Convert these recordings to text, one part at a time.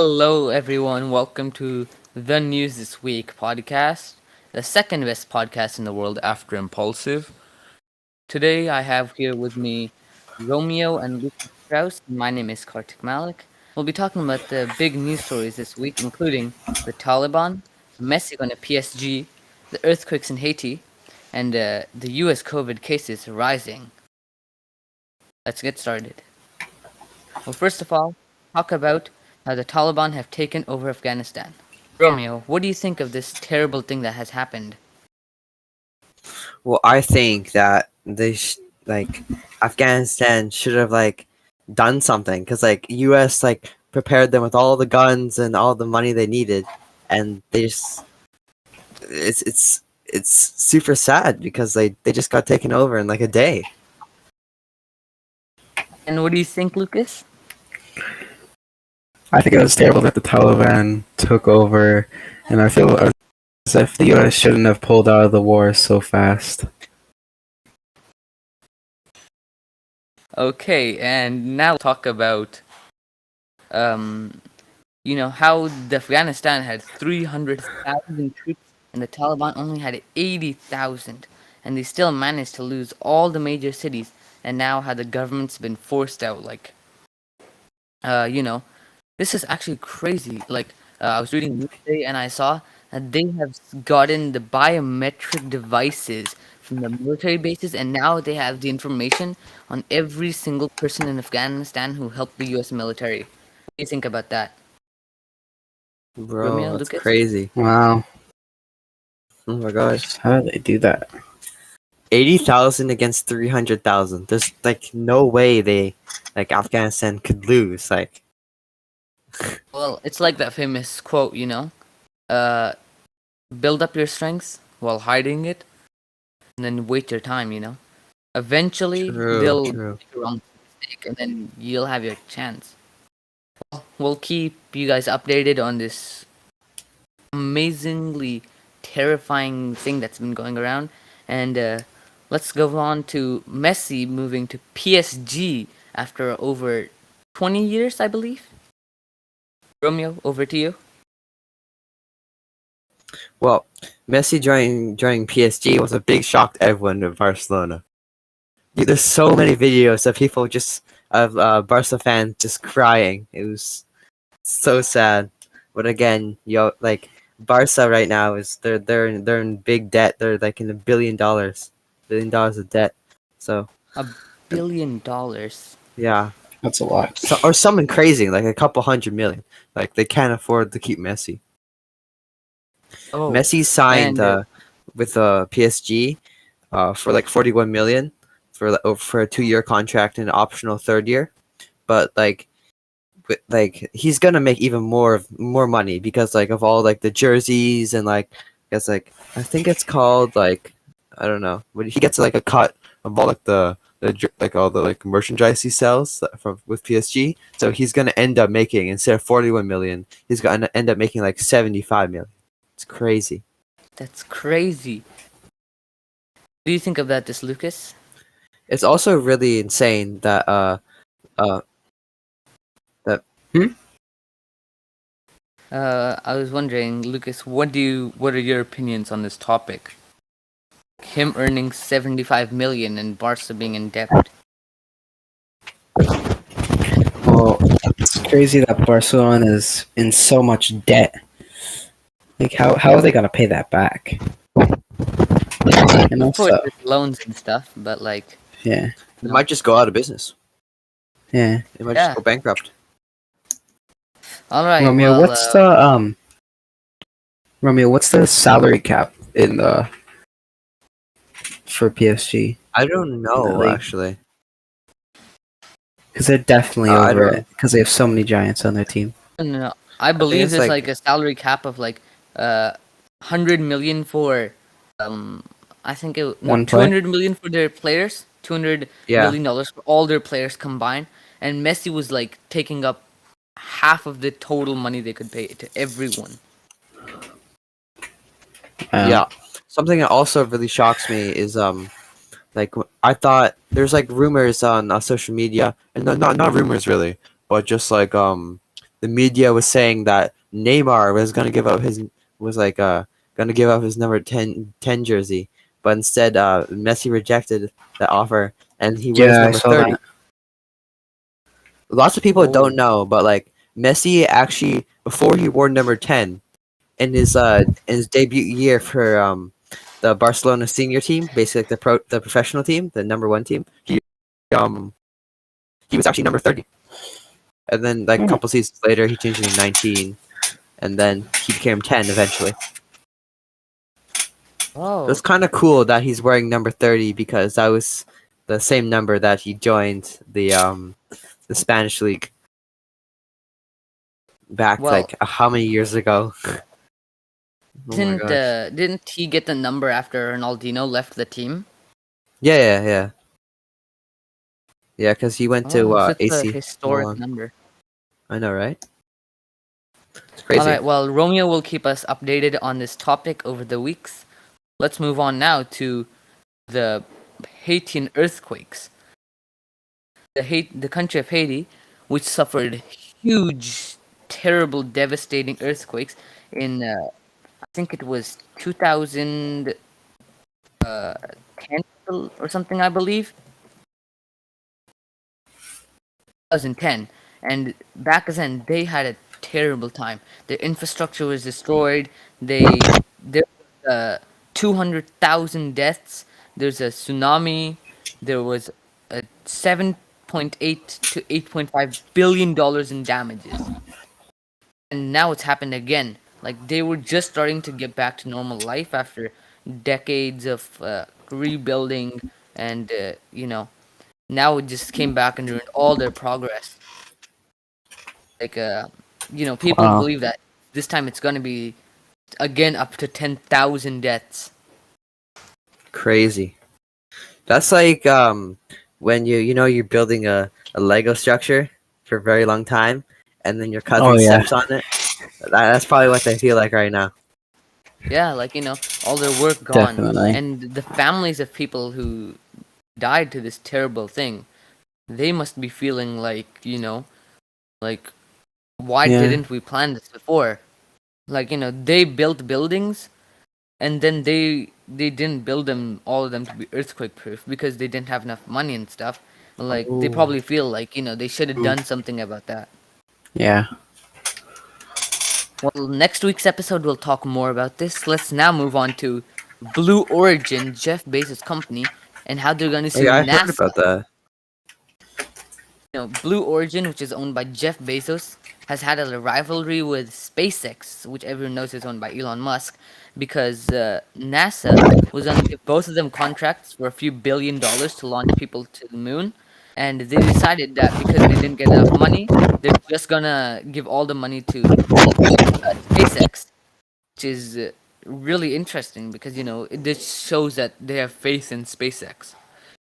Hello, everyone. Welcome to the News This Week podcast, the second best podcast in the world after Impulsive. Today, I have here with me Romeo and Lucas Strauss. My name is Kartik Malik. We'll be talking about the big news stories this week, including the Taliban, Messi on a PSG, the earthquakes in Haiti, and the US COVID cases rising. Let's get started. Well, first of all, talk about how the Taliban have taken over Afghanistan. Romeo, what do you think of this terrible thing that has happened? Well, I think that Afghanistan should have done something because U.S. prepared them with all the guns and all the money they needed, and it's super sad because they just got taken over in like a day. And what do you think, Lucas? I think it was terrible that the Taliban took over, and I feel as if the U.S. shouldn't have pulled out of the war so fast. Okay, and now talk about, how Afghanistan had 300,000 troops and the Taliban only had 80,000, and they still managed to lose all the major cities, and now how the government's been forced out, this is actually crazy. I was reading news today and I saw that they have gotten the biometric devices from the military bases, and now they have the information on every single person in Afghanistan who helped the U.S. military. What do you think about that? Bro, Romeo, that's Lucas? crazy. Wow. Oh my gosh. How do they do that? 80,000 against 300,000. There's no way Afghanistan could lose. Well, it's like that famous quote, build up your strengths while hiding it, and then wait your time, Eventually, they'll True. make a wrong mistake, and then you'll have your chance. Well, we'll keep you guys updated on this amazingly terrifying thing that's been going around. And let's go on to Messi moving to PSG after over 20 years, I believe. Romeo, over to you. Well, Messi joining PSG was a big shock to everyone in Barcelona. Dude, there's so many videos of people of Barca fans just crying. It was so sad. But again, Barca right now is they're in big debt. They're in $1 billion of debt. So $1 billion. yeah, That's a lot. or something crazy like a couple hundred million. They can't afford to keep Messi. Oh, Messi signed and with PSG for 41 million for a 2-year contract and an optional third year, but he's gonna make even more money because of all the jerseys and I think it's called I don't know, but he gets a cut of all all the merchandise he sells with PSG. So he's gonna end up making, instead of 41 million, he's gonna end up making 75 million. It's crazy. that's crazy. What do you think about this, Lucas? It's also really insane that I was wondering, Lucas, what are your opinions on this topic? Him earning 75 million and Barca being in debt. Well, it's crazy that Barcelona is in so much debt. How are they gonna pay that back? And Of course, also, with loans and stuff, but yeah, it might just go out of business. yeah. It might Yeah. just go bankrupt. all right. Romeo, well, Romeo, what's the salary cap for PSG? I don't know Really? actually. Because they're definitely I over don't- it. Because they have so many giants on their team. no, I believe it's there's like- a salary cap of 100 million for I think One player? 200 million for their players, 200 Yeah. million dollars for all their players combined, and Messi was taking up half of the total money they could pay to everyone. Yeah. Something that also really shocks me is I thought there's rumors on social media, and not rumors really, but just the the media was saying that Neymar was gonna give up his gonna give up his number 10 jersey, but instead Messi rejected the offer and he wears Yeah, I number saw 30. that. Lots of people Oh, don't know, but like Messi actually before he wore number 10 in his debut year for the Barcelona senior team, basically like the professional team, the number 1 team, um he was actually number 30. And then like a Hmm. couple seasons later he changed it to 19 and then he became 10 eventually. So oh, it's kind of cool that he's wearing number 30 because that was the same number that he joined the Spanish league back well, like how many years ago? Oh my didn't gosh. didn't he get the number after Ronaldinho left the team? Yeah. Yeah, because he went to Oh, so it's a AC historic Milan. number. I know, right? It's All crazy. right, well, Romeo will keep us updated on this topic over the weeks. Let's move on now to the Haitian earthquakes. The country of Haiti, which suffered huge, terrible, devastating earthquakes in, I think it was 2010 or something, I believe. 2010, and back then they had a terrible time. Their infrastructure was destroyed. There were 200,000 deaths. There's a tsunami. There was a 7.8 to 8.5 billion dollars in damages, and now it's happened again. Like they were just starting to get back to normal life after decades of rebuilding, and now it just came back and ruined all their progress. Like people Wow. believe that this time it's gonna be again up to 10,000 deaths. Crazy. That's like when you're building a Lego structure for a very long time and then your Oh cousin yeah, steps on it. That's probably what they feel like right now. Yeah, like all their work gone, definitely. and the families of people who died to this terrible thing, they must be feeling like like why Yeah, didn't we plan this before? Like they built buildings, and then they didn't build them, all of them, to be earthquake proof because they didn't have enough money and stuff. Like they Oh. probably feel like they should have done something about that. yeah. Well, next week's episode we'll talk more about this. Let's now move on to Blue Origin, Jeff Bezos' company, and how they're going to Oh sue yeah, I heard NASA. about that. Blue Origin, which is owned by Jeff Bezos, has had a rivalry with SpaceX, which everyone knows is owned by Elon Musk, because NASA was going to give both of them contracts for a few $1 billion to launch people to the moon, and they decided that because they didn't get enough money, they're just gonna give all the money to SpaceX, which is really interesting because this shows that they have faith in SpaceX.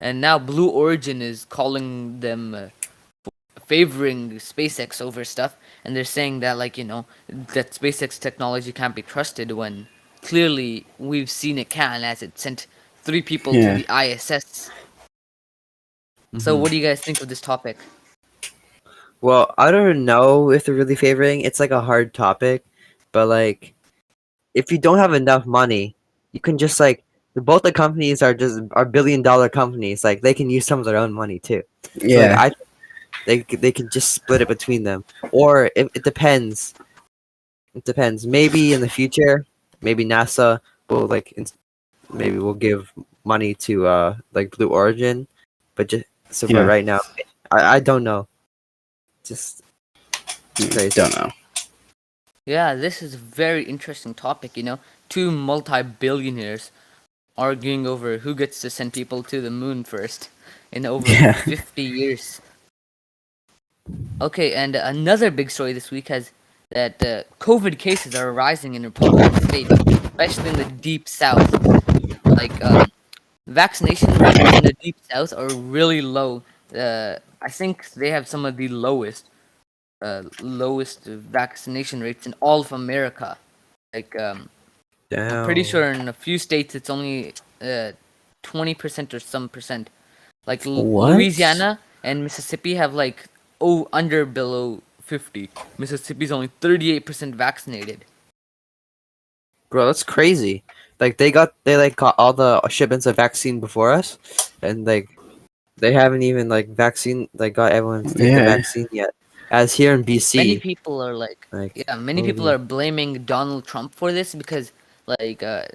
And now Blue Origin is calling them favoring SpaceX over stuff, and they're saying that that SpaceX technology can't be trusted when clearly we've seen it can, as it sent 3 people to Yeah. the ISS. So Hmm. what do you guys think of this topic? Well, I don't know if they're really favoring. It's like a hard topic, but like if you don't have enough money, you can just like both the companies are $1 billion companies. Like they can use some of their own money too. So like Yeah. they can just split it between them, or it depends. It depends. Maybe in the future, maybe NASA will maybe we'll give money to like Blue Origin, but Yeah. right now, I don't know. Just crazy. Don't know. Yeah, this is a very interesting topic. Two multi-billionaires arguing over who gets to send people to the moon first in over Yeah. 50 years. Okay, and another big story this week has that COVID cases are rising in Republican states, especially in the deep south. Like vaccination rates in the deep south are really low. I think they have some of the lowest vaccination rates in all of America. Like I'm pretty Damn. sure in a few states it's only 20% or some percent. Like What? Louisiana and Mississippi have below 50. Mississippi's only 38% vaccinated. Bro, that's crazy. Like they got all the shipments of vaccine before us, and like they haven't even got everyone to take the Yeah. vaccine yet. As here in Many BC, people are like many people are blaming Donald Trump for this because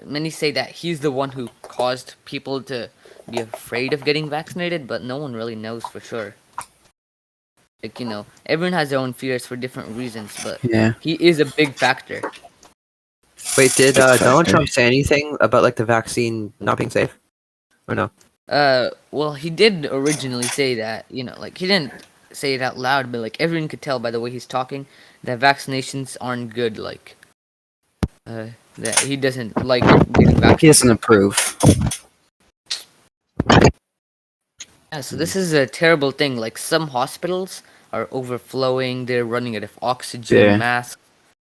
many say that he's the one who caused people to be afraid of getting vaccinated, but no one really knows for sure. Everyone has their own fears for different reasons, but Yeah. he is a big factor. Wait, did Big Donald factor. Trump say anything about like the vaccine not being safe, or no? Well, he did originally say that, he didn't say it out loud, but everyone could tell by the way he's talking that vaccinations aren't good, that he doesn't like getting He vaccinated. doesn't approve. Yeah, so this is a terrible thing. Like some hospitals are overflowing, they're running out of oxygen, Yeah. masks.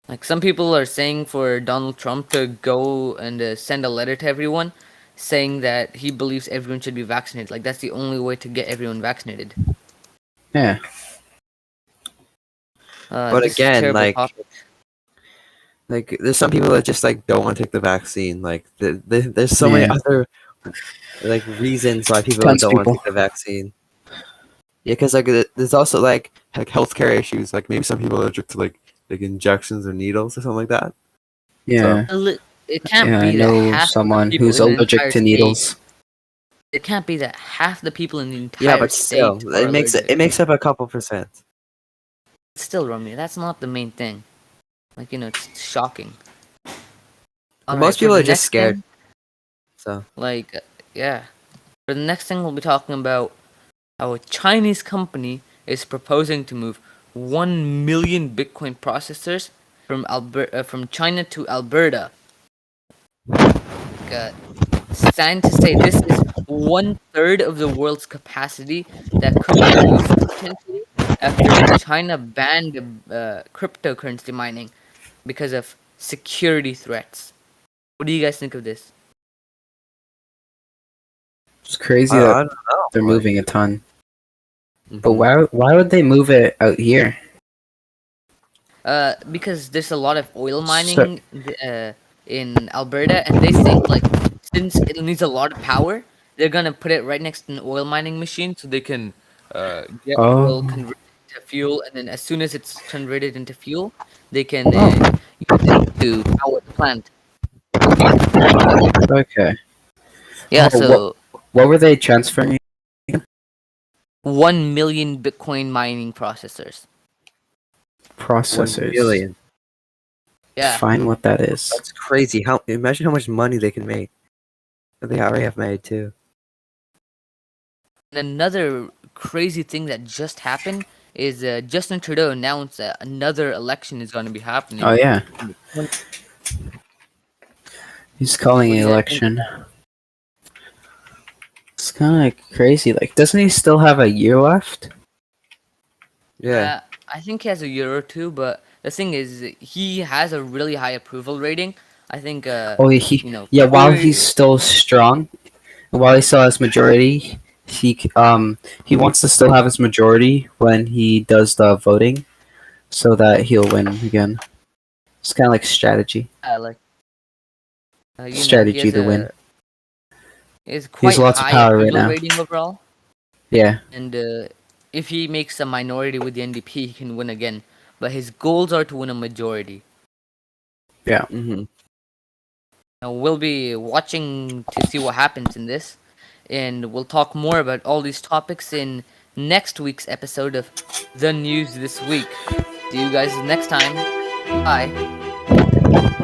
Like some people are saying for Donald Trump to go and send a letter to everyone saying that he believes everyone should be vaccinated. Like that's the only way to get everyone vaccinated. Yeah. But This is a again, terrible topic. like there's some people that just like don't want to take the vaccine. Like there's so many Yeah. other like reasons why people Tons of don't want to people. take the vaccine. Yeah, because like there's also like healthcare issues. Like maybe some people are allergic to like injections or needles or something like that. Yeah. It can't Yeah, I be that know half the someone people who's in an allergic entire to state- needles. It can't be that half the people in the entire Yeah, but state still, are it makes allergic. it makes up a couple percent. Still, Romeo, that's not the main thing. It's shocking. But Alright, most for people the are just next scared. thing, So yeah. For the next thing, we'll be talking about how a Chinese company is proposing to move 1 million Bitcoin processors from China to Alberta. Scientists say this is 1/3 of the world's capacity that could be moved potentially after China banned cryptocurrency mining because of security threats. What do you guys think of this? It's crazy I that don't know. they're moving a ton. But Mhm. why would they move it out here? Because there's a lot of oil So- mining in Alberta, and they think since it needs a lot of power, they're gonna put it right next to an oil mining machine so they can get oil Oh. converted into fuel, and then as soon as it's converted into fuel, they can use it to power the plant. Okay. Yeah, Oh, so What were they transferring? 1 million Bitcoin mining processors. 1 Processors. billion. Yeah. Define what that is. That's crazy. Imagine how much money they can make. That they already have made too. And another crazy thing that just happened is Justin Trudeau announced that another election is going to be happening. Oh yeah. He's calling What an do you guys think election. It's kind of crazy. Like, doesn't he still have a year left? Yeah. I think he has a year or two, but the thing is, he has a really high approval rating. I think. Oh, yeah. While very- he's still strong, while he still has majority, he wants to still have his majority when he does the voting, so that he'll win again. It's kind of like strategy. like. Strategy to win. He has He quite has lots of high power right approval now. rating overall, Yeah. and if he makes a minority with the NDP, he can win again. But his goals are to win a majority. Mm-hmm. Now, we'll be watching to see what happens in this, and we'll talk more about all these topics in next week's episode of The News This Week. See you guys next time. Bye.